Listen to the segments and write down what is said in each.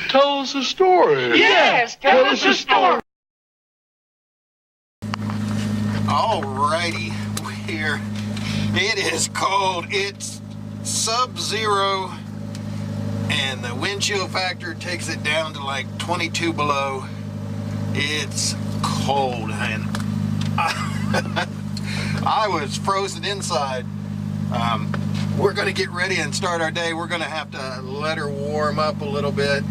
Tell us a story. Yes, tell us a story. Alrighty, here. It is cold. It's sub-zero, and the wind chill factor takes it down to like 22 below. It's cold, and I was frozen inside. We're going to get ready and start our day. We're going to have to let her warm up a little bit.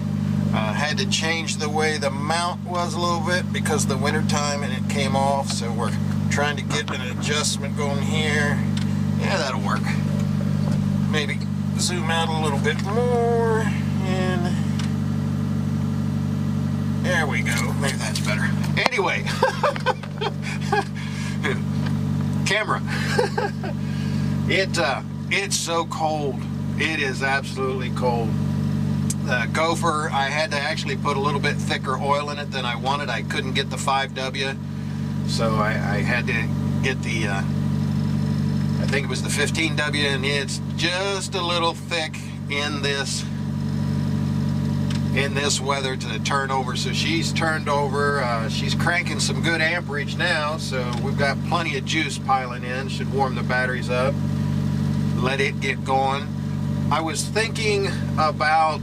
Had to change the way the mount was a little bit because of the winter time and it came off, so we're trying to get an adjustment going here. Yeah, that'll work. Maybe zoom out a little bit more, and there we go. Maybe that's better. Anyway, camera. It's so cold. It is absolutely cold. Gopher, I had to actually put a little bit thicker oil in it than I wanted. I couldn't get the 5W, so I had to get the, I think it was the 15W, and it's just a little thick in this weather to turn over. So she's turned over. She's cranking some good amperage now, so we've got plenty of juice piling in. Should warm the batteries up. Let it get going. I was thinking about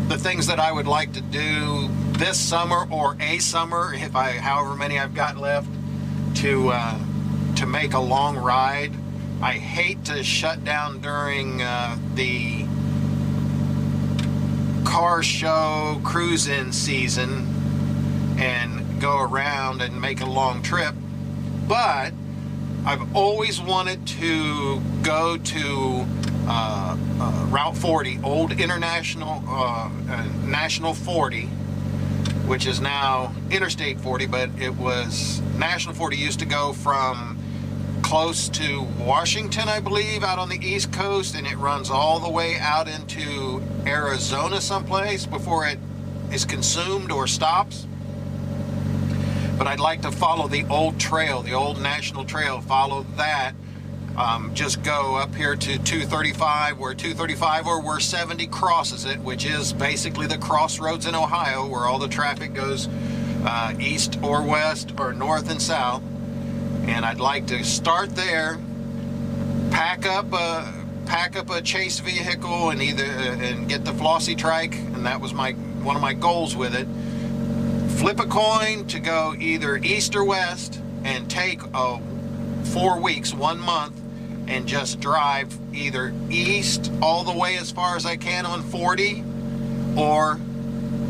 the things that I would like to do this summer or a summer, if however many I've got left, to make a long ride. I hate to shut down during the car show cruising season and go around and make a long trip, but I've always wanted to go to Route 40, old International National 40, which is now Interstate 40, but it was National 40. Used to go from close to Washington, I believe, out on the East Coast, and it runs all the way out into Arizona someplace before it is consumed or stops. But I'd like to follow the old trail, the old national trail, follow that. Just go up here to 235, where 235 or where 70 crosses it, which is basically the crossroads in Ohio where all the traffic goes east or west or north and south. And I'd like to start there, pack up a chase vehicle and and get the flossy trike, and that was one of my goals with it. Flip a coin to go either east or west and take 4 weeks, 1 month, and just drive either east all the way as far as I can on 40 or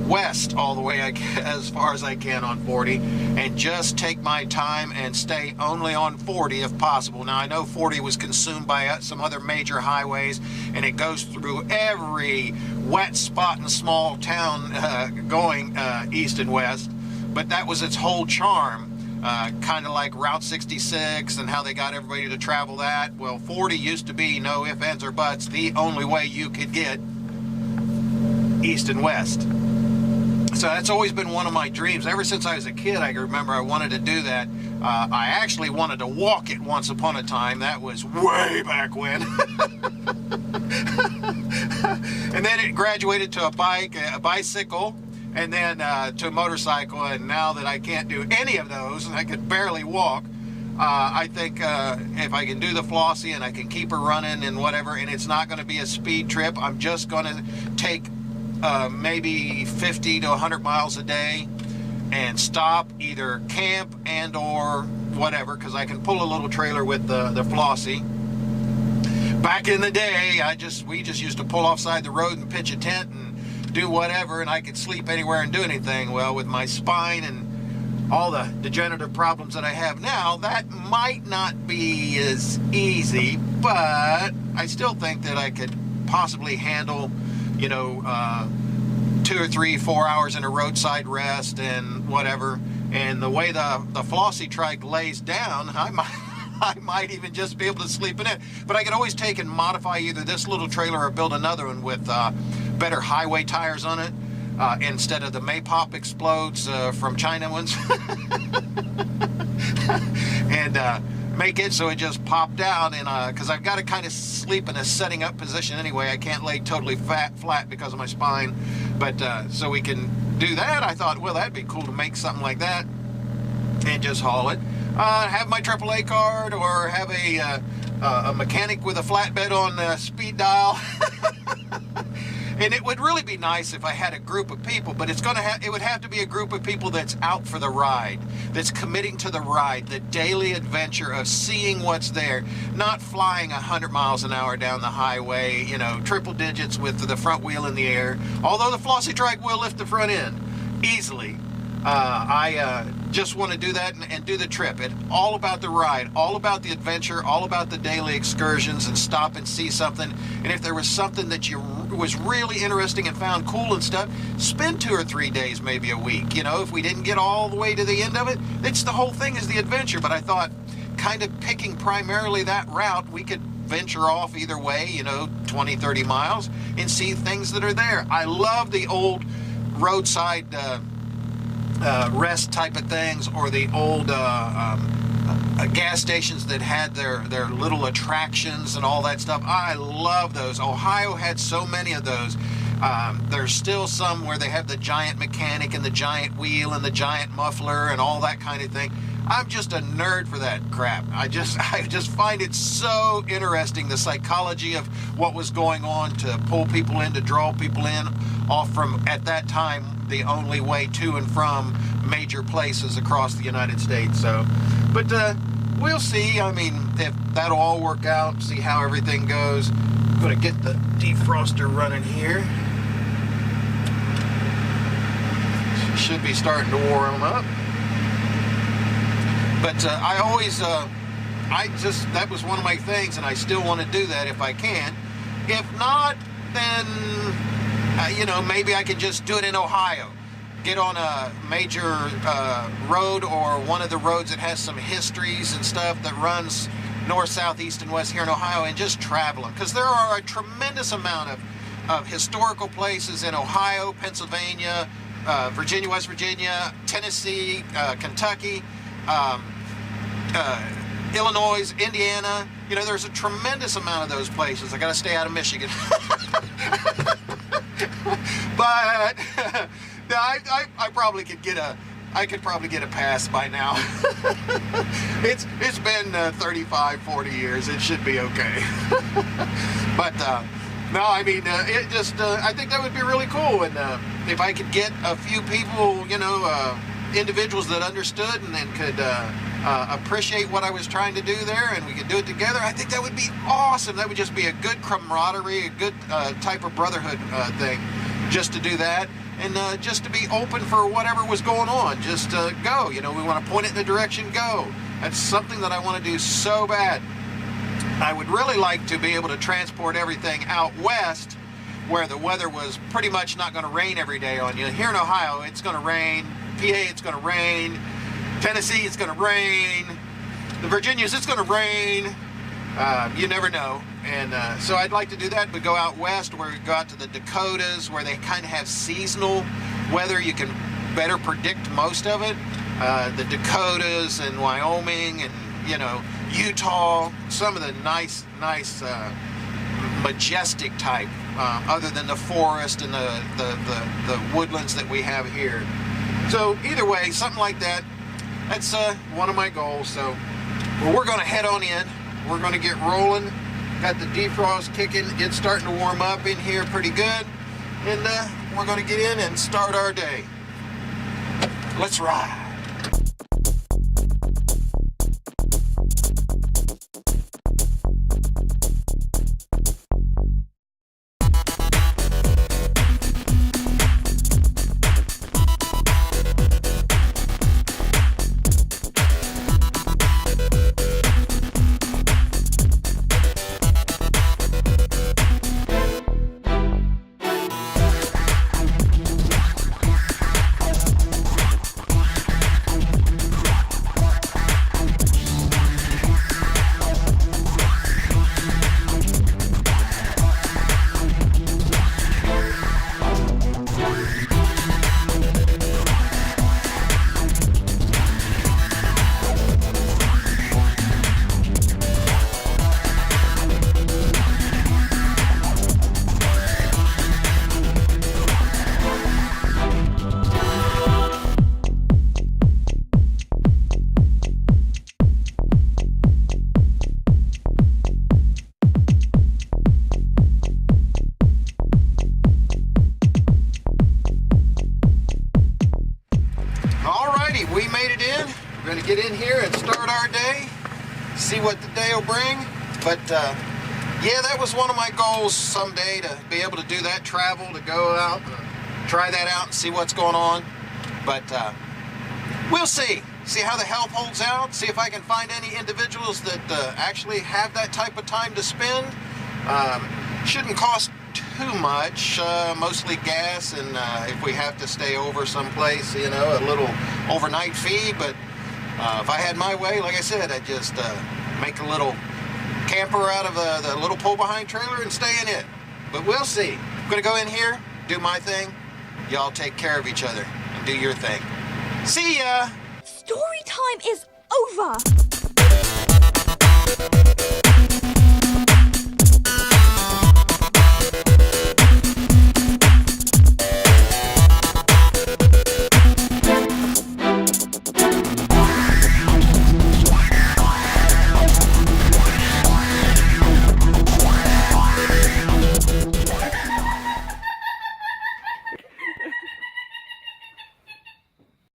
west all the way as far as I can on 40, and just take my time and stay only on 40 if possible. Now, I know 40 was consumed by some other major highways, and it goes through every wet spot and small town going east and west, but that was its whole charm. Kind of like Route 66 and how they got everybody to travel that. Well, 40 used to be, no ifs, ands, or buts, the only way you could get east and west. So that's always been one of my dreams. Ever since I was a kid, I remember I wanted to do that. I actually wanted to walk it once upon a time. That was way back when. And then it graduated to a bicycle, and then to a motorcycle, and now that I can't do any of those, and I could barely walk, I think if I can do the flossy and I can keep her running and whatever, and it's not going to be a speed trip, I'm just going to take maybe 50 to 100 miles a day and stop, either camp and or whatever, because I can pull a little trailer with the flossy. Back in the day, we just used to pull offside the road and pitch a tent and do whatever, and I could sleep anywhere and do anything. Well, with my spine and all the degenerative problems that I have now, that might not be as easy, but I still think that I could possibly handle, 2 or 3, 4 hours in a roadside rest and whatever. And the way the flossy trike lays down, I might even just be able to sleep in it. But I could always take and modify either this little trailer or build another one with better highway tires on it, instead of the Maypop explodes from China ones. And make it so it just popped out, and because I've got to kind of sleep in a setting up position anyway. I can't lay totally flat because of my spine, but so we can do that. I thought, well, that'd be cool to make something like that and just haul it. Have my AAA card, or have a mechanic with a flatbed on speed dial. And it would really be nice if I had a group of people, but it would have to be a group of people that's out for the ride, that's committing to the ride, the daily adventure of seeing what's there, not flying 100 miles an hour down the highway, you know, triple digits with the front wheel in the air. Although the flossy track will lift the front end easily. I just want to do that and do the trip. It's all about the ride, all about the adventure, all about the daily excursions, and stop and see something. And if there was something that was really interesting and found cool and stuff, spend 2 or 3 days, maybe a week. You know, if we didn't get all the way to the end of it, it's the whole thing is the adventure. But I thought, kind of picking primarily that route, we could venture off either way, you know, 20, 30 miles, and see things that are there. I love the old roadside rest type of things, or the old gas stations that had their little attractions and all that stuff. I love those. Ohio had so many of those. There's still some where they have the giant mechanic and the giant wheel and the giant muffler and all that kind of thing. I'm just a nerd for that crap. I just find it so interesting, the psychology of what was going on to pull people in, to draw people in off from, at that time, the only way to and from major places across the United States. So, but we'll see. I mean, if that'll all work out, see how everything goes. I'm gonna get the defroster running here. Should be starting to warm up. But I always, that was one of my things, and I still want to do that if I can. If not, then, you know, maybe I can just do it in Ohio. Get on a major road, or one of the roads that has some histories and stuff that runs north, south, east, and west here in Ohio, and just travel them. Because there are a tremendous amount of historical places in Ohio, Pennsylvania, Virginia, West Virginia, Tennessee, Kentucky, Illinois, Indiana. You know, there's a tremendous amount of those places. I got to stay out of Michigan. But no, I probably could get a pass by now. It's been 35, 40 years. It should be okay. But no, I mean, it just I think that would be really cool. And if I could get a few people, you know, individuals that understood and then could appreciate what I was trying to do there, and we could do it together, I think that would be awesome. That would just be a good camaraderie, a good type of brotherhood thing, just to do that, and just to be open for whatever was going on. Just go. You know, we want to point it in the direction, go. That's something that I want to do so bad. I would really like to be able to transport everything out west, where the weather was pretty much not going to rain every day on you. Here in Ohio, it's going to rain. PA, it's going to rain. Tennessee, it's going to rain. The Virginias, it's going to rain. You never know. And so I'd like to do that, but go out west, where we go out to the Dakotas, where they kind of have seasonal weather. You can better predict most of it. The Dakotas and Wyoming and, you know, Utah, some of the nice majestic type, other than the forest and the woodlands that we have here. So either way, something like that, that's one of my goals. So well, we're going to head on in. We're going to get rolling. Got the defrost kicking. It's starting to warm up in here pretty good. And we're going to get in and start our day. Let's ride. see what the day will bring. But yeah, that was one of my goals someday, to be able to do that travel, to go out and try that out and see what's going on. But we'll see how the health holds out, see if I can find any individuals that actually have that type of time to spend. Shouldn't cost too much, mostly gas, and if we have to stay over someplace, you know, a little overnight fee. But if I had my way, like I said, I'd just make a little camper out of the little pull-behind trailer and stay in it. But we'll see. I'm gonna go in here, do my thing. Y'all take care of each other and do your thing. See ya! Story time is over!